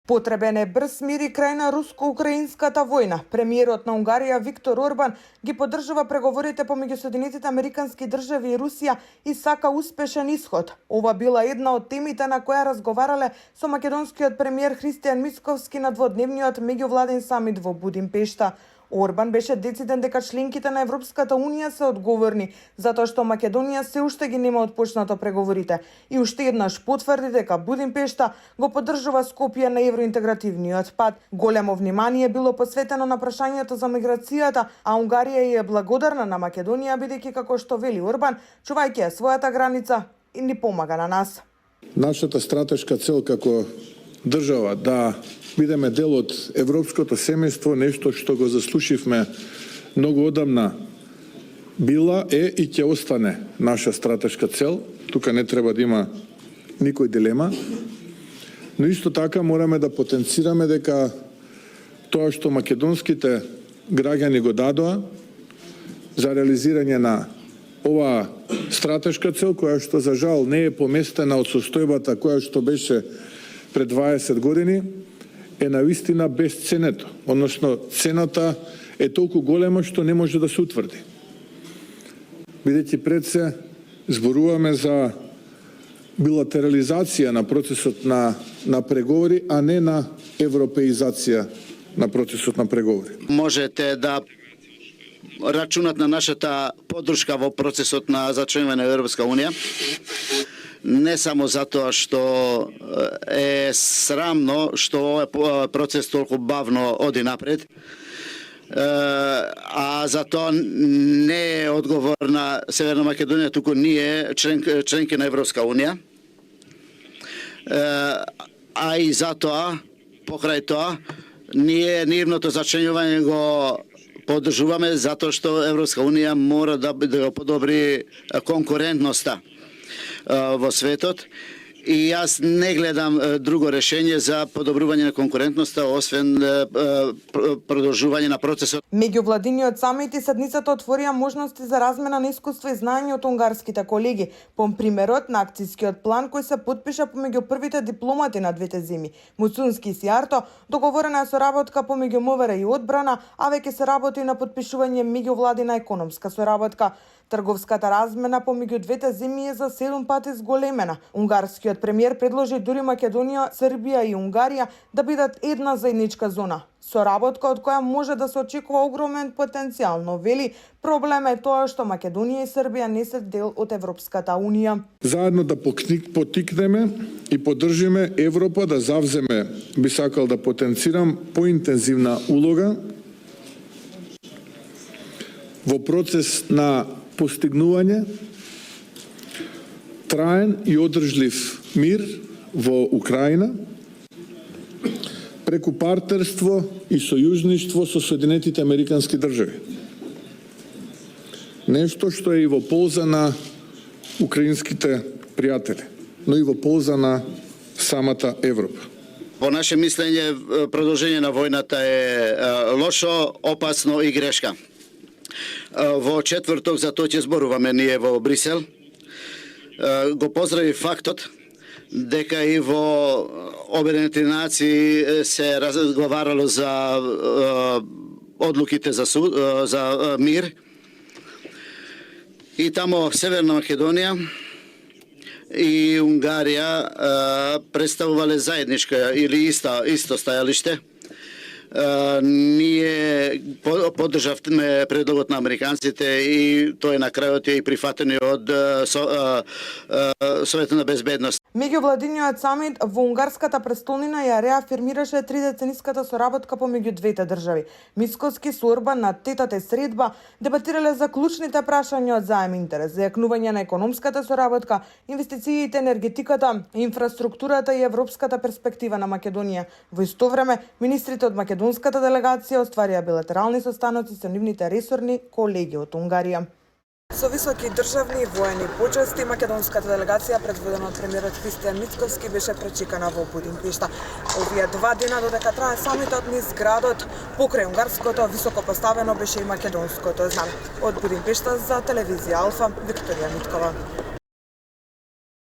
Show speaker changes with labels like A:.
A: Потребен е брз мир и крај на руско-украинската војна. Премиерот на Унгарија Виктор Орбан ги поддржува преговорите помеѓу Соединетите Американски држави и Русија и сака успешен исход. Ова била една од темите на која разговарале со македонскиот премиер Христијан Мицковски на дводневниот меѓувладен самит во Будимпешта. Орбан беше дециден дека членките на Европската Унија се одговорни, затоа што Македонија се уште ги нема отпочнато преговорите и уште еднаш потврди дека Будимпешта го поддржува Скопје на евроинтегративниот пат. Големо внимание било посветено на прашањето за миграцијата, а Унгарија е благодарна на Македонија бидејќи, како што вели Орбан, чувајќи ја својата граница и ни помага на нас.
B: Нашата стратешка цел како држава да бидеме дел од европското семејство, нешто што го заслушивме многу одамна, била е и ќе остане наша стратешка цел. Тука не треба да има никој дилема. Но исто така мораме да потенцираме дека тоа што македонските граѓани го дадоа за реализирање на оваа стратешка цел, која што за жал не е поместена од состојбата која што беше пред 20 години, е навистина безценето, односно цената е толку голема што не може да се утврди. Бидејќи пред се зборуваме за билатерализација на процесот на преговори, а не на европеизација на процесот на преговори.
C: Можете да рачунат на нашата поддршка во процесот на зачленување на Европска Унија. Не само затоа што е срамно што овој процес толку бавно оди напред, а затоа не е одговорна Северна Македонија, туку ние членки на Европска Унија, а и затоа, покрај тоа, ние нивното зачленување го поддржуваме затоа што Европска Унија мора да го подобри конкурентноста во светот и јас не гледам друго решение за подобрување на конкурентноста освен продолжување на процесот.
A: Меѓувладиниот самит и седницата отворија можности за размена на искуство и знаење од унгарските колеги, по примерот на акцијскиот план кој се потпиша помеѓу првите дипломати на двете земји. Муцунски и Сијарто договорена е соработка помеѓу МВР и одбрана, а веќе се работи на потпишување меѓувладина економска соработка. Трговската размена помеѓу двете земји е за 7 пати зголемена. Унгарскиот премиер предложи дури Македонија, Србија и Унгарија да бидат една заедничка зона. Соработка од која може да се очекува огромен потенцијал, но вели проблем е тоа што Македонија и Србија не се дел од Европската Унија.
B: Заедно да потикнеме и поддржиме Европа да завземе, би сакал да потенцирам, поинтензивна улога во процес на постигнување траен и одржлив мир во Украина преку партнерство и сојузништво со Соединетите Американски држави. Нешто што е и во полза на украинските пријатели, но и во полза на самата Европа.
C: По наше мислење, продолжење на војната е лошо, опасно и грешка. Во четврток за тоа ќе зборуваме ние во Брисел. Го поздрави фактот дека и во Обединетите нации се разговарало за одлуките за мир. И тамо Северна Македонија и Унгарија представувале заедничка или исто стајалиште. Ние поддржавме предлогот на американците и тој на крајот е и прифатено од Советот на безбедност.
A: Меѓувладиниот самит во унгарската престолнина ја реафирмираше тридецениската соработка помеѓу двете држави. Мицковски со Орбан на тетата средба дебатирале за клучните прашања од заем интерес, за јакнување на економската соработка, инвестициите, енергетиката, инфраструктурата и европската перспектива на Македонија. Во исто време, министрите од македонската делегација остварија билатерални состаноци со нивните ресорни колеги од Унгарија. Со високи државни и воени почести, македонската делегација предводена од премиерот Христијан Мицковски беше пречекана во Будимпешта. Овие 2 дена додека трае самитот низ градот, покрај унгарското високо поставено беше и македонското знаме. Од Будимпешта за телевизија Алфа, Викторија Миткова.